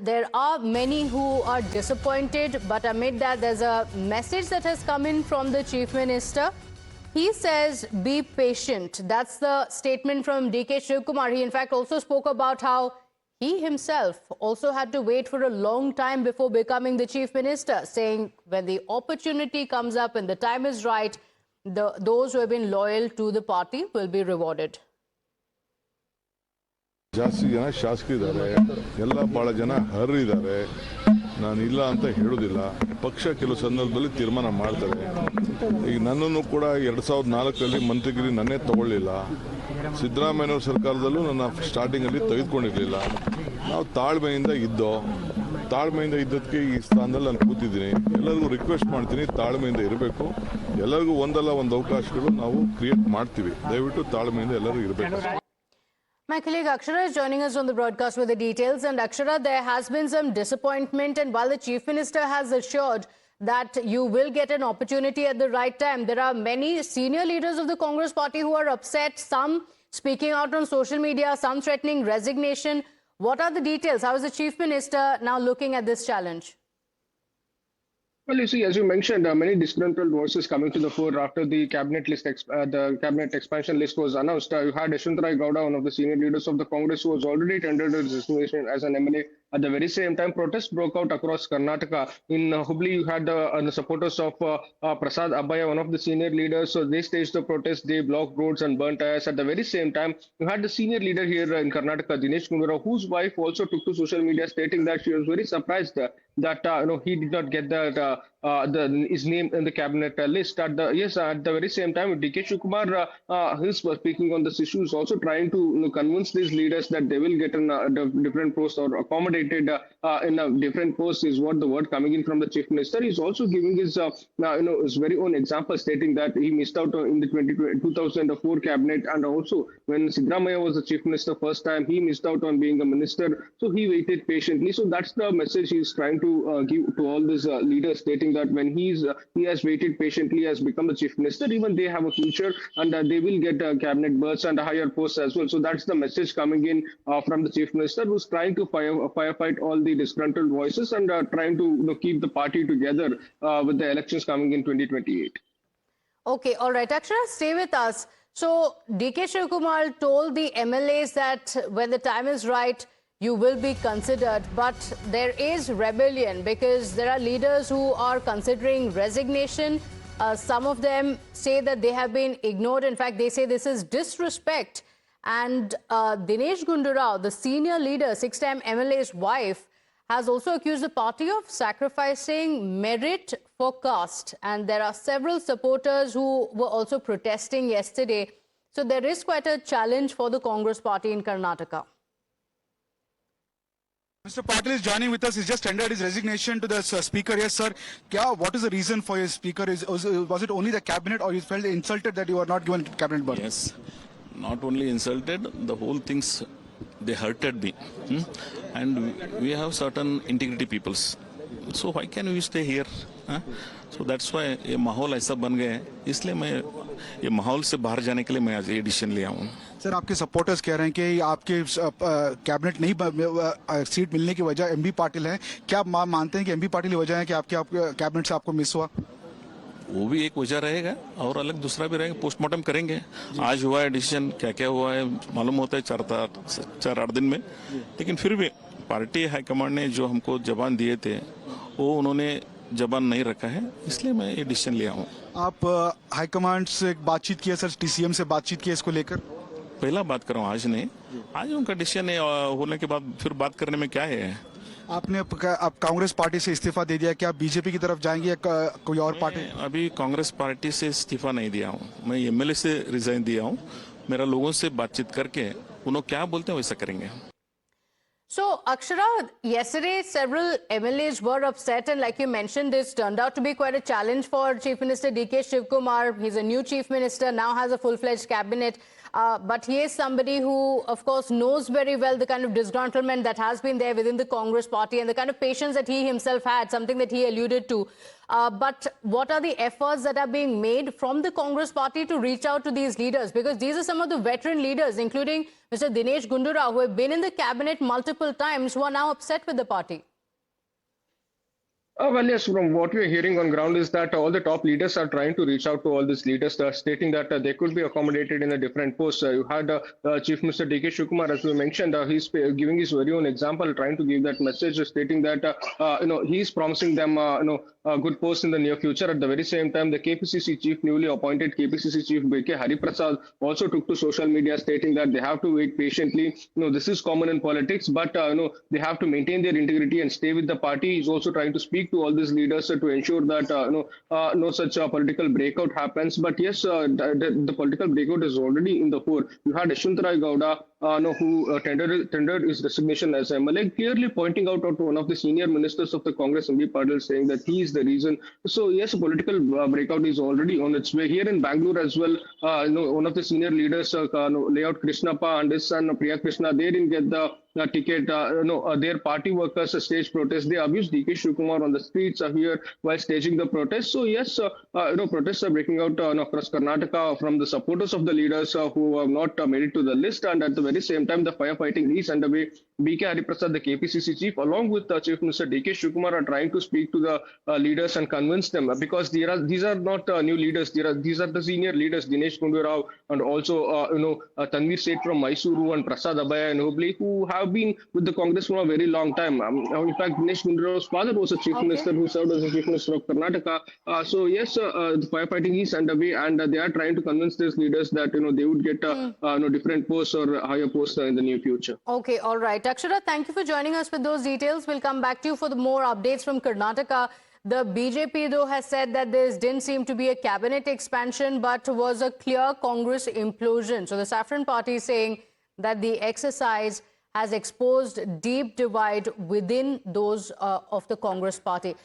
there are many who are disappointed, but amid that, there's a message that has come in from the Chief Minister. He says, be patient. That's the statement from DK Shivakumar. He, in fact, also spoke about how he himself also had to wait for a long time before becoming the Chief Minister, saying when the opportunity comes up and the time is right, those who have been loyal to the party will be rewarded. ಜಾಸ್ತಿ ಜನ ಶಾಸಕರಿದ್ದಾರೆ, ಎಲ್ಲ ಬಹಳ ಜನ ಹರಿದ್ದಾರೆ. ನಾನು ಇಲ್ಲ ಅಂತ ಹೇಳೋದಿಲ್ಲ. ಪಕ್ಷ ಕೆಲವು ಸಂದರ್ಭದಲ್ಲಿ ತೀರ್ಮಾನ ಮಾಡ್ತಾರೆ. ಈಗ ನನ್ನನ್ನು ಕೂಡ 2004ರಲ್ಲಿ ಮಂತ್ರಿಗಿರಿ ನನ್ನೇ ತಗೊಳ್ಳಿಲ್ಲ. ಸಿದ್ದರಾಮಯ್ಯ ಸರ್ಕಾರದಲ್ಲೂ ನನ್ನ ಸ್ಟಾರ್ಟಿಂಗ್ ಅಲ್ಲಿ ತೆಗೆದುಕೊಂಡಿರಲಿಲ್ಲ. ನಾವು ತಾಳ್ಮೆಯಿಂದ ಇದ್ದದಕ್ಕೆ ಈ ಸ್ಥಾನದಲ್ಲಿ ನಾನು ಕೂತಿದ್ದೀನಿ. ಎಲ್ಲರಿಗೂ ರಿಕ್ವೆಸ್ಟ್ ಮಾಡ್ತೀನಿ, ತಾಳ್ಮೆಯಿಂದ ಇರಬೇಕು. ಎಲ್ಲರಿಗೂ ಒಂದಲ್ಲ ಒಂದು ಅವಕಾಶಗಳು ನಾವು ಕ್ರಿಯೇಟ್ ಮಾಡ್ತೀವಿ. ದಯವಿಟ್ಟು ತಾಳ್ಮೆಯಿಂದ ಎಲ್ಲರೂ ಇರಬೇಕು. My colleague Akshara is joining us on the broadcast with the details. And Akshara, there has been some disappointment, and while the Chief Minister has assured that you will get an opportunity at the right time, there are many senior leaders of the Congress party who are upset, some speaking out on social media, some threatening resignation. What are the details? How is the Chief Minister now looking at this challenge? Well, you see, as you mentioned, many disgruntled voices coming to the fore after the cabinet cabinet expansion list was announced. You had Yashwanth Gowda, one of the senior leaders of the Congress, who was already tendered his resignation as an MLA. At the very same time, protests broke out across Karnataka. In Hubli, you had the supporters of Prasad Abaya, one of the senior leaders. So they staged the protest. They blocked roads and burnt tires. At the very same time, you had the senior leader here in Karnataka, Dinesh Gundurao, whose wife also took to social media stating that she was very surprised that he did not get that his name in the cabinet list. At the very same time, DK Shivakumar, is speaking on this issue, is also trying to convince these leaders that they will get a different post or accommodated in a different post, is what the word coming in from the Chief Minister. He's also giving his his very own example, stating that he missed out in the 2004 cabinet, and also when Siddaramaiah was the Chief Minister first time, he missed out on being a minister, so he waited patiently. So that's the message he's trying to give to all these leaders, stating that when he has waited patiently, has become the Chief Minister, even they have a future, and they will get cabinet berths and higher posts as well. So that's the message coming in from the Chief Minister, who's trying to firefight all the disgruntled voices and trying to keep the party together with the elections coming in 2028. Okay, all right. Akshara, stay with us. So DK Shivakumar told the MLAs that when the time is right, you will be considered, but there is rebellion because there are leaders who are considering resignation. Some of them say that they have been ignored. In fact, they say this is disrespect. And Dinesh Gundurao, the senior leader, six-time MLA's wife, has also accused the party of sacrificing merit for caste. And there are several supporters who were also protesting yesterday. So there is quite a challenge for the Congress party in Karnataka. Mr. Patil is joining with us. He's just tendered his resignation to the speaker. Yes, sir. What is the reason for his speaker? Was it only the cabinet, or you felt insulted that you were not given cabinet berth? Yes, not only insulted, the whole things, they hurted me. And we have certain integrity peoples. So why can we stay here? So that's why ये माहौल ऐसा बन गया है, इसलिए मैं ये माहौल से बाहर जाने के लिए मैं आज ये डिसीजन लिया हूँ. सर, आपके सपोर्टर्स कह रहे हैं कि आपके कैबिनेट नहीं सीट मिलने की वजह एमबी पाटिल है. क्या आप मानते हैं कि एमबी पाटिल की वजह है कि आपके कैबिनेट से आपको मिस हुआ? वो भी एक वजह रहेगा और अलग दूसरा भी रहेगा. पोस्टमार्टम करेंगे. आज हुआ है डिसीजन, क्या क्या हुआ है मालूम होता है 4-8 दिन में. लेकिन फिर भी पार्टी हाईकमांड ने जो हमको जबान दिए थे वो उन्होंने जबान नहीं रखा है, इसलिए मैं ये डिसीजन लिया हूँ. आप हाईकमांड से बातचीत किया सर, टीसीएम से बातचीत की इसको लेकर? पहला बात कर रहा हूँ, आज नहीं. आज उनका डिसीजन होने के बाद फिर बात करने में क्या है. आपने आप कांग्रेस पार्टी से इस्तीफा दे दिया, क्या आप बीजेपी की तरफ जाएंगे या कोई और पार्टी? अभी कांग्रेस पार्टी से इस्तीफा नहीं दिया हूँ, मैं एमएलए से रिजाइन दिया हूँ. मेरा लोगों से बातचीत करके उन्होंने क्या बोलते हैं वैसा करेंगे. So, Akshara, yesterday several MLAs were upset, and like you mentioned, this turned out to be quite a challenge for Chief Minister DK Shivakumar. He's a new Chief Minister, now has a full-fledged cabinet. But he is somebody who, of course, knows very well the kind of disgruntlement that has been there within the Congress party and the kind of patience that he himself had, something that he alluded to. But what are the efforts that are being made from the Congress party to reach out to these leaders? Because these are some of the veteran leaders, including Mr. Dinesh Gundurao, who have been in the cabinet multiple times, who are now upset with the party. Well, yes, from what we're hearing on ground is that all the top leaders are trying to reach out to all these leaders, stating that they could be accommodated in a different post. You had Chief Minister DK Shivakumar, as we mentioned, he's giving his very own example, trying to give that message, stating that he's promising them a good post in the near future. At the very same time, the KPCC chief, newly appointed KPCC chief DK Hariprasad, also took to social media, stating that they have to wait patiently. This is common in politics, but they have to maintain their integrity and stay with the party. He's also trying to speak to all these leaders to ensure that no such political breakout happens. But yes, the political breakout is already in the fore. You had Yashwanth Gowda, who tendered his resignation as MLA, clearly pointing out to one of the senior ministers of the Congress MLA party, saying that he is the reason. So yes, a political breakout is already on its way. Here in Bangalore as well, one of the senior leaders, Layout Krishnappa and his son Priya Krishna, they didn't get the ticket. Their party workers stage protest. They abused DK Shivakumar on the streets here while staging the protest. So yes, protests are breaking out across Karnataka from the supporters of the leaders who have not made it to the list. And at the very same time, the firefighting is underway. DK Hariprasad, the KPCC chief, along with Chief Minister DK Shivakumar, are trying to speak to the leaders and convince them, because these are not new leaders. These are the senior leaders, Dinesh Gundurao and also Tanveer Seth from Mysuru and Prasad Abhaya and Hubli, who have been with the Congress for a very long time. In fact, Dinesh Gundurao's father was a chief minister who served as the chief minister of Karnataka. So yes, the firefighting is underway, and they are trying to convince these leaders that they would get different posts or higher posts in the near future. Okay, all right. Akshara, thank you for joining us with those details. We'll come back to you for the more updates from Karnataka. The BJP, though, has said that this didn't seem to be a cabinet expansion, but was a clear Congress implosion. So the Saffron Party is saying that the exercise has exposed deep divide within those of the Congress party.